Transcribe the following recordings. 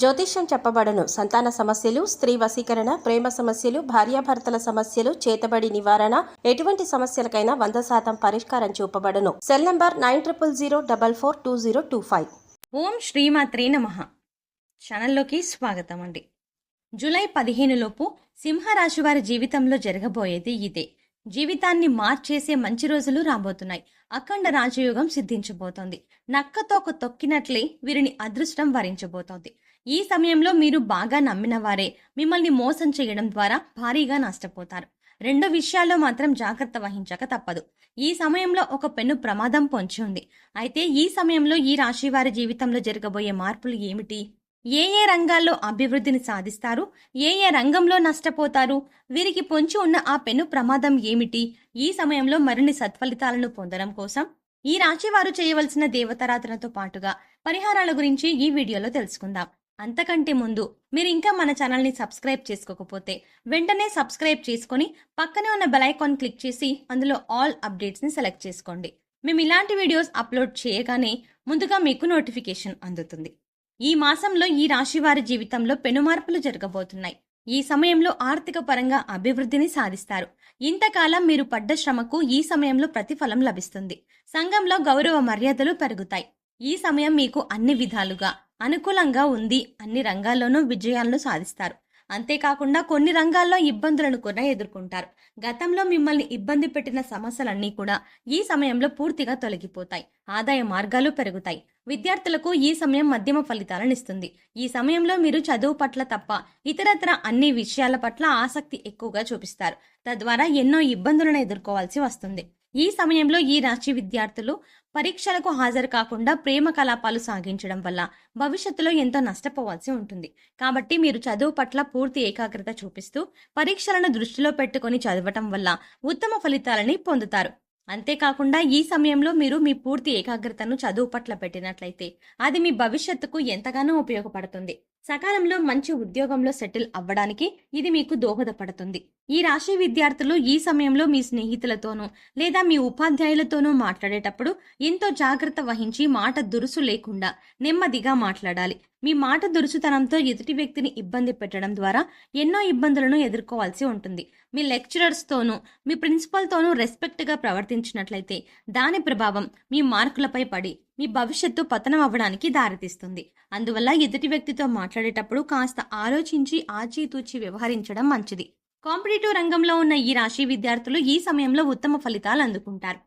జ్యోతిష్యం చెప్పబడును. సంతాన సమస్యలు, స్త్రీ వశీకరణ, ప్రేమ సమస్యలు, భార్యాభర్తల సమస్యలు, చేతబడి నివారణ, ఎటువంటి సమస్యలకైనా 100% పరిష్కారం చూపబడును. Cell number 9000442025. ఓం శ్రీమాత్రే నమః. ఛానల్లోకి స్వాగతం అండి. జూలై 15 లోపు సింహరాశి వారి జీవితంలో జరగబోయేది ఇదే. జీవితాన్ని మార్చేసే మంచి రోజులు రాబోతున్నాయి. అఖండ రాజయోగం సిద్ధించబోతోంది. నక్కతోక తొక్కినట్లే వీరిని అదృష్టం వరించబోతోంది. ఈ సమయంలో మీరు బాగా నమ్మిన వారే మిమ్మల్ని మోసం చేయడం ద్వారా భారీగా నష్టపోతారు. రెండు విషయాల్లో మాత్రం జాగ్రత్త వహించక తప్పదు. ఈ సమయంలో ఒక పెను ప్రమాదం పొంచి ఉంది. అయితే ఈ సమయంలో ఈ రాశి వారి జీవితంలో జరగబోయే మార్పులు ఏమిటి? ఏ ఏ రంగాల్లో అభివృద్ధిని సాధిస్తారు? ఏ ఏ రంగంలో నష్టపోతారు? వీరికి పొంచి ఉన్న ఆ పెను ప్రమాదం ఏమిటి? ఈ సమయంలో మరిన్ని సత్ఫలితాలను పొందడం కోసం ఈ రాశి వారు చేయవలసిన దేవతారాధనతో పాటుగా పరిహారాల గురించి ఈ వీడియోలో తెలుసుకుందాం. అంతకంటే ముందు మీరు ఇంకా మన ఛానల్ని సబ్స్క్రైబ్ చేసుకోకపోతే వెంటనే సబ్స్క్రైబ్ చేసుకొని పక్కనే ఉన్న బెల్ ఐకాన్ క్లిక్ చేసి అందులో ఆల్ అప్డేట్స్ని సెలెక్ట్ చేసుకోండి. మేము ఇలాంటి వీడియోస్ అప్లోడ్ చేయగానే ముందుగా మీకు నోటిఫికేషన్ అందుతుంది. ఈ మాసంలో ఈ రాశి వారి జీవితంలో పెనుమార్పులు జరగబోతున్నాయి. ఈ సమయంలో ఆర్థిక పరంగా అభివృద్ధిని సాధిస్తారు. ఇంతకాలం మీరు పడ్డ శ్రమకు ఈ సమయంలో ప్రతిఫలం లభిస్తుంది. సంఘంలో గౌరవ మర్యాదలు పెరుగుతాయి. ఈ సమయం మీకు అన్ని విధాలుగా అనుకూలంగా ఉంది. అన్ని రంగాల్లోనూ విజయాలను సాధిస్తారు. అంతేకాకుండా కొన్ని రంగాల్లో ఇబ్బందులను కూడా ఎదుర్కొంటారు. గతంలో మిమ్మల్ని ఇబ్బంది పెట్టిన సమస్యలన్నీ కూడా ఈ సమయంలో పూర్తిగా తొలగిపోతాయి. ఆదాయ మార్గాలు పెరుగుతాయి. విద్యార్థులకు ఈ సమయం మధ్యమ ఫలితాలను ఇస్తుంది. ఈ సమయంలో మీరు చదువు పట్ల తప్ప ఇతరత్ర అన్ని విషయాల పట్ల ఆసక్తి ఎక్కువగా చూపిస్తారు. తద్వారా ఎన్నో ఇబ్బందులను ఎదుర్కోవాల్సి వస్తుంది. ఈ సమయంలో ఈ రాశి విద్యార్థులు పరీక్షలకు హాజరు కాకుండా ప్రేమ కలాపాలు సాగించడం వల్ల భవిష్యత్తులో ఎంతో నష్టపోవాల్సి ఉంటుంది. కాబట్టి మీరు చదువు పట్ల పూర్తి ఏకాగ్రత చూపిస్తూ పరీక్షలను దృష్టిలో పెట్టుకొని చదవటం వల్ల ఉత్తమ ఫలితాలని పొందుతారు. అంతేకాకుండా ఈ సమయంలో మీరు మీ పూర్తి ఏకాగ్రతను చదువు పట్ల పెట్టినట్లయితే అది మీ భవిష్యత్తుకు ఎంతగానో ఉపయోగపడుతుంది. సకాలంలో మంచి ఉద్యోగంలో సెటిల్ అవ్వడానికి ఇది మీకు దోహదపడుతుంది. ఈ రాశి విద్యార్థులు ఈ సమయంలో మీ స్నేహితులతోనూ లేదా మీ ఉపాధ్యాయులతోనూ మాట్లాడేటప్పుడు ఎంతో జాగ్రత్త వహించి మాట దురుసు లేకుండా నెమ్మదిగా మాట్లాడాలి. మీ మాట దురుసుతనంతో ఎదుటి వ్యక్తిని ఇబ్బంది పెట్టడం ద్వారా ఎన్నో ఇబ్బందులను ఎదుర్కోవాల్సి ఉంటుంది. మీ లెక్చరర్స్తోనూ మీ ప్రిన్సిపల్తోనూ రెస్పెక్ట్గా ప్రవర్తించినట్లయితే దాని ప్రభావం మీ మార్కులపై పడి మీ భవిష్యత్తు పతనం అవ్వడానికి దారితీస్తుంది. అందువల్ల ఎదుటి వ్యక్తితో మాట్లాడేటప్పుడు కాస్త ఆలోచించి ఆచితూచి వ్యవహరించడం మంచిది. కాంపిటేటివ్ రంగంలో ఉన్న ఈ రాశి విద్యార్థులు ఈ సమయంలో ఉత్తమ ఫలితాలు అందుకుంటారు.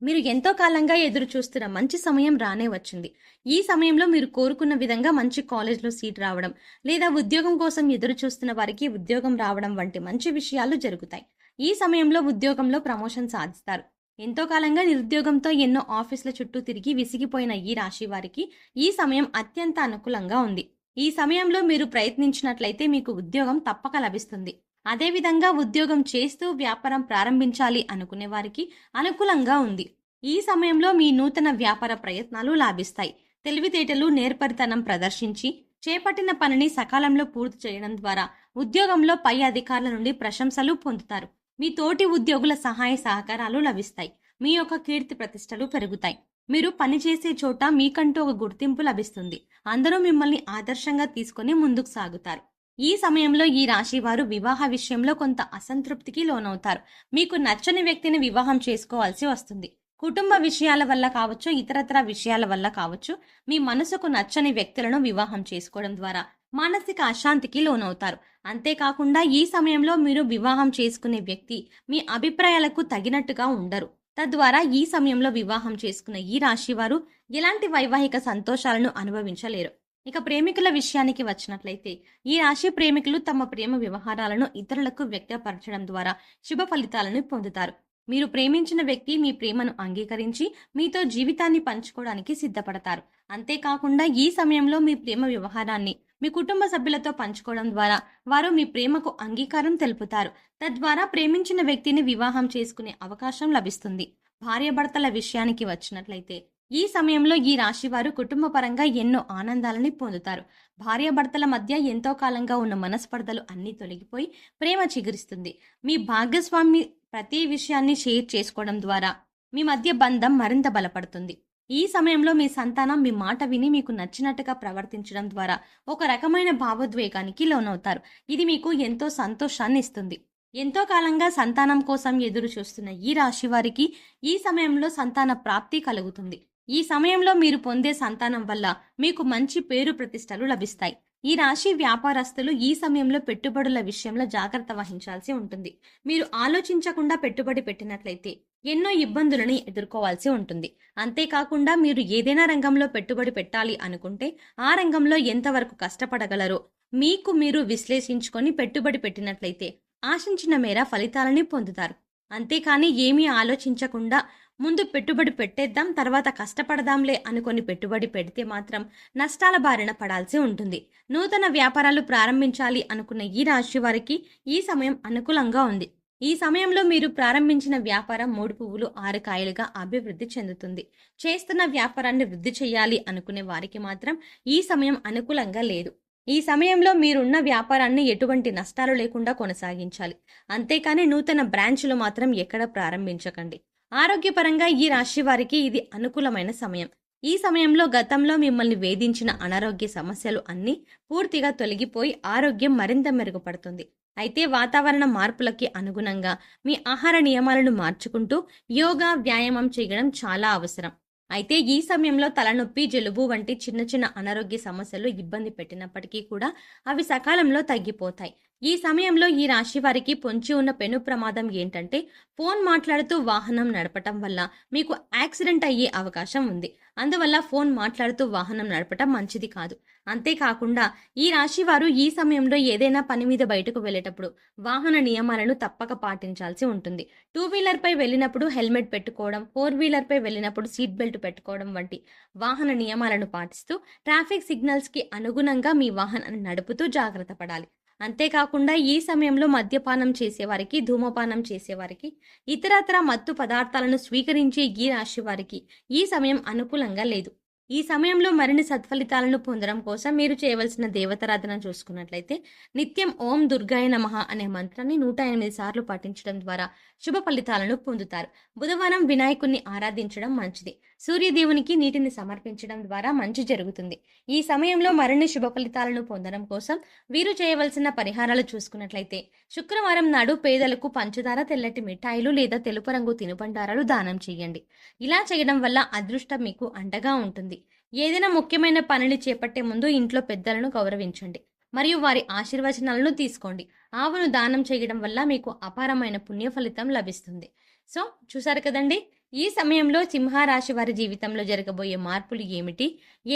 మీరు ఎంతో కాలంగా ఎదురు చూస్తున్న మంచి సమయం రానే వచ్చింది. ఈ సమయంలో మీరు కోరుకున్న విధంగా మంచి కాలేజ్లో సీట్ రావడం లేదా ఉద్యోగం కోసం ఎదురు చూస్తున్న వారికి ఉద్యోగం రావడం వంటి మంచి విషయాలు జరుగుతాయి. ఈ సమయంలో ఉద్యోగంలో ప్రమోషన్ సాధిస్తారు. ఎంతో కాలంగా నిరుద్యోగంతో ఎన్నో ఆఫీసుల చుట్టూ తిరిగి విసిగిపోయిన ఈ రాశి వారికి ఈ సమయం అత్యంత అనుకూలంగా ఉంది. ఈ సమయంలో మీరు ప్రయత్నించినట్లయితే మీకు ఉద్యోగం తప్పక లభిస్తుంది. అదేవిధంగా ఉద్యోగం చేస్తూ వ్యాపారం ప్రారంభించాలి అనుకునే వారికి అనుకూలంగా ఉంది. ఈ సమయంలో మీ నూతన వ్యాపార ప్రయత్నాలు లాభిస్తాయి. తెలివితేటలు, నేర్పరితనం ప్రదర్శించి చేపట్టిన పనిని సకాలంలో పూర్తి చేయడం ద్వారా ఉద్యోగంలో పై అధికారుల నుండి ప్రశంసలు పొందుతారు. మీ తోటి ఉద్యోగుల సహాయ సహకారాలు లభిస్తాయి. మీ యొక్క కీర్తి ప్రతిష్టలు పెరుగుతాయి. మీరు పనిచేసే చోట మీకంటూ ఒక గుర్తింపు లభిస్తుంది. అందరూ మిమ్మల్ని ఆదర్శంగా తీసుకుని ముందుకు సాగుతారు. ఈ సమయంలో ఈ రాశి వారు వివాహ విషయంలో కొంత అసంతృప్తికి లోనవుతారు. మీకు నచ్చని వ్యక్తిని వివాహం చేసుకోవాల్సి వస్తుంది. కుటుంబ విషయాల వల్ల కావచ్చు, ఇతరత్ర విషయాల వల్ల కావచ్చు, మీ మనసుకు నచ్చని వ్యక్తులను వివాహం చేసుకోవడం ద్వారా మానసిక అశాంతికి లోనవుతారు. అంతేకాకుండా ఈ సమయంలో మీరు వివాహం చేసుకునే వ్యక్తి మీ అభిప్రాయాలకు తగినట్టుగా ఉండరు. తద్వారా ఈ సమయంలో వివాహం చేసుకున్న ఈ రాశి వారు ఎలాంటి వైవాహిక సంతోషాలను అనుభవించలేరు. ఇక ప్రేమికుల విషయానికి వచ్చినట్లయితే ఈ రాశి ప్రేమికులు తమ ప్రేమ వ్యవహారాలను ఇతరులకు వ్యక్తపరచడం ద్వారా శుభ ఫలితాలను పొందుతారు. మీరు ప్రేమించిన వ్యక్తి మీ ప్రేమను అంగీకరించి మీతో జీవితాన్ని పంచుకోవడానికి సిద్ధపడతారు. అంతేకాకుండా ఈ సమయంలో మీ ప్రేమ వ్యవహారాన్ని మీ కుటుంబ సభ్యులతో పంచుకోవడం ద్వారా వారు మీ ప్రేమకు అంగీకారం తెలుపుతారు. తద్వారా ప్రేమించిన వ్యక్తిని వివాహం చేసుకునే అవకాశం లభిస్తుంది. భార్యాభర్తల విషయానికి వచ్చినట్లయితే ఈ సమయంలో ఈ రాశి వారు కుటుంబ పరంగా ఎన్నో ఆనందాలని పొందుతారు. భార్యాభర్తల మధ్య ఎంతో కాలంగా ఉన్న మనస్పర్ధలు అన్నీ తొలగిపోయి ప్రేమ చిగురిస్తుంది. మీ భాగస్వామి ప్రతి విషయాన్ని షేర్ చేసుకోవడం ద్వారా మీ మధ్య బంధం మరింత బలపడుతుంది. ఈ సమయంలో మీ సంతానం మీ మాట విని మీకు నచ్చినట్టుగా ప్రవర్తించడం ద్వారా ఒక రకమైన భావోద్వేగానికి లోనవుతారు. ఇది మీకు ఎంతో సంతోషాన్ని ఇస్తుంది. ఎంతో కాలంగా సంతానం కోసం ఎదురు చూస్తున్న ఈ రాశి వారికి ఈ సమయంలో సంతాన ప్రాప్తి కలుగుతుంది. ఈ సమయంలో మీరు పొందే సంతానం వల్ల మీకు మంచి పేరు ప్రతిష్టలు లభిస్తాయి. ఈ రాశి వ్యాపారస్తులు ఈ సమయంలో పెట్టుబడుల విషయంలో జాగ్రత్త వహించాల్సి ఉంటుంది. మీరు ఆలోచించకుండా పెట్టుబడి పెట్టినట్లయితే ఎన్నో ఇబ్బందులను ఎదుర్కోవాల్సి ఉంటుంది. అంతేకాకుండా మీరు ఏదైనా రంగంలో పెట్టుబడి పెట్టాలి అనుకుంటే ఆ రంగంలో ఎంతవరకు కష్టపడగలరో మీకు మీరు విశ్లేషించుకొని పెట్టుబడి పెట్టినట్లయితే ఆశించిన మేర ఫలితాలని పొందుతారు. అంతేకాని ఏమీ ఆలోచించకుండా ముందు పెట్టుబడి పెట్టేద్దాం తర్వాత కష్టపడదాంలే అనుకొని పెట్టుబడి పెడితే మాత్రం నష్టాల బారిన పడాల్సి ఉంటుంది. నూతన వ్యాపారాలు ప్రారంభించాలి అనుకున్న ఈ రాశి వారికి ఈ సమయం అనుకూలంగా ఉంది. ఈ సమయంలో మీరు ప్రారంభించిన వ్యాపారం 3 పువ్వులు 6 కాయలుగా అభివృద్ధి చెందుతుంది. చేస్తున్న వ్యాపారాన్ని వృద్ధి చేయాలి అనుకునే వారికి మాత్రం ఈ సమయం అనుకూలంగా లేదు. ఈ సమయంలో మీరున్న వ్యాపారాన్ని ఎటువంటి నష్టాలు లేకుండా కొనసాగించాలి. అంతేకాని నూతన బ్రాంచ్లు మాత్రం ఎక్కడ ప్రారంభించకండి. ఆరోగ్యపరంగా ఈ రాశి వారికి ఇది అనుకూలమైన సమయం. ఈ సమయంలో గతంలో మిమ్మల్ని వేధించిన అనారోగ్య సమస్యలు అన్నీ పూర్తిగా తొలగిపోయి ఆరోగ్యం మరింత మెరుగుపడుతుంది. అయితే వాతావరణ మార్పులకి అనుగుణంగా మీ ఆహార నియమాలను మార్చుకుంటూ యోగా, వ్యాయామం చేయడం చాలా అవసరం. అయితే ఈ సమయంలో తలనొప్పి, జలుబు వంటి చిన్న చిన్న అనారోగ్య సమస్యలు ఇబ్బంది పెట్టినప్పటికీ కూడా అవి సకాలంలో తగ్గిపోతాయి. ఈ సమయంలో ఈ రాశి వారికి పొంచి ఉన్న పెను ప్రమాదం ఏంటంటే ఫోన్ మాట్లాడుతూ వాహనం నడపటం వల్ల మీకు యాక్సిడెంట్ అయ్యే అవకాశం ఉంది. అందువల్ల ఫోన్ మాట్లాడుతూ వాహనం నడపటం మంచిది కాదు. అంతేకాకుండా ఈ రాశి వారు ఈ సమయంలో ఏదైనా పని మీద బయటకు వెళ్ళేటప్పుడు వాహన నియమాలను తప్పక పాటించాల్సి ఉంటుంది. 2 వీలర్ పై వెళ్ళినప్పుడు హెల్మెట్ పెట్టుకోవడం, 4 వీలర్ పై వెళ్ళినప్పుడు సీట్ బెల్ట్ పెట్టుకోవడం వంటి వాహన నియమాలను పాటిస్తూ ట్రాఫిక్ సిగ్నల్స్ కి అనుగుణంగా మీ వాహనాన్ని నడుపుతూ జాగ్రత్త పడాలి. అంతేకాకుండా ఈ సమయంలో మద్యపానం చేసేవారికి, ధూమపానం చేసేవారికి, ఇతరత్ర మత్తు పదార్థాలను స్వీకరించే ఈ రాశి వారికి ఈ సమయం అనుకూలంగా లేదు. ఈ సమయంలో మరిన్ని సత్ఫలితాలను పొందడం కోసం మీరు చేయవలసిన దేవతారాధన చూసుకున్నట్లయితే నిత్యం ఓం దుర్గాయ నమః అనే మంత్రాన్ని 108 సార్లు పఠించడం ద్వారా శుభ ఫలితాలను పొందుతారు. బుధవారం వినాయకుణ్ణి ఆరాధించడం మంచిది. సూర్యదేవునికి నీటిని సమర్పించడం ద్వారా మంచి జరుగుతుంది. ఈ సమయంలో మరిన్ని శుభ ఫలితాలను పొందడం కోసం వీరు చేయవలసిన పరిహారాలు చూసుకున్నట్లయితే శుక్రవారం నాడు పేదలకు పంచదార, తెల్లటి మిఠాయిలు లేదా తెలుపు రంగు తినుబండారాలు దానం చేయండి. ఇలా చేయడం వల్ల అదృష్టం మీకు అండగా ఉంటుంది. ఏదైనా ముఖ్యమైన పనిని చేపట్టే ముందు ఇంట్లో పెద్దలను గౌరవించండి మరియు వారి ఆశీర్వచనాలను తీసుకోండి. ఆవును దానం చేయడం వల్ల మీకు అపారమైన పుణ్య ఫలితం లభిస్తుంది. సో చూసారు కదండి, ఈ సమయంలో సింహరాశి వారి జీవితంలో జరగబోయే మార్పులు ఏమిటి,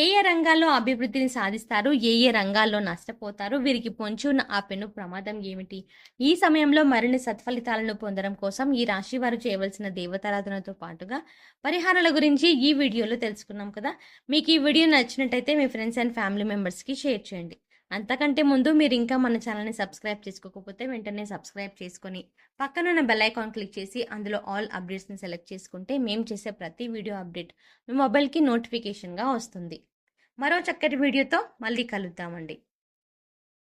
ఏ ఏ రంగాల్లో అభివృద్ధిని సాధిస్తారు, ఏ ఏ రంగాల్లో నష్టపోతారు, వీరికి పొంచి ఉన్న ఆ పెను ప్రమాదం ఏమిటి, ఈ సమయంలో మరిన్ని సత్ఫలితాలను పొందడం కోసం ఈ రాశి వారు చేయవలసిన దేవతారాధనతో పాటుగా పరిహారాల గురించి ఈ వీడియోలో తెలుసుకున్నాం కదా. మీకు ఈ వీడియో నచ్చినట్టయితే మీ ఫ్రెండ్స్ అండ్ ఫ్యామిలీ మెంబర్స్కి షేర్ చేయండి. అంతకంటే ముందు మీరు ఇంకా మన ఛానల్ని సబ్స్క్రైబ్ చేసుకోకపోతే వెంటనే సబ్స్క్రైబ్ చేసుకొని పక్కనున్న బెల్ ఐకాన్ క్లిక్ చేసి అందులో ఆల్ అప్డేట్స్ని సెలెక్ట్ చేసుకుంటే మేము చేసే ప్రతి వీడియో అప్డేట్ మీ మొబైల్కి నోటిఫికేషన్గా వస్తుంది. మరో చక్కటి వీడియోతో మళ్ళీ కలుద్దామండి.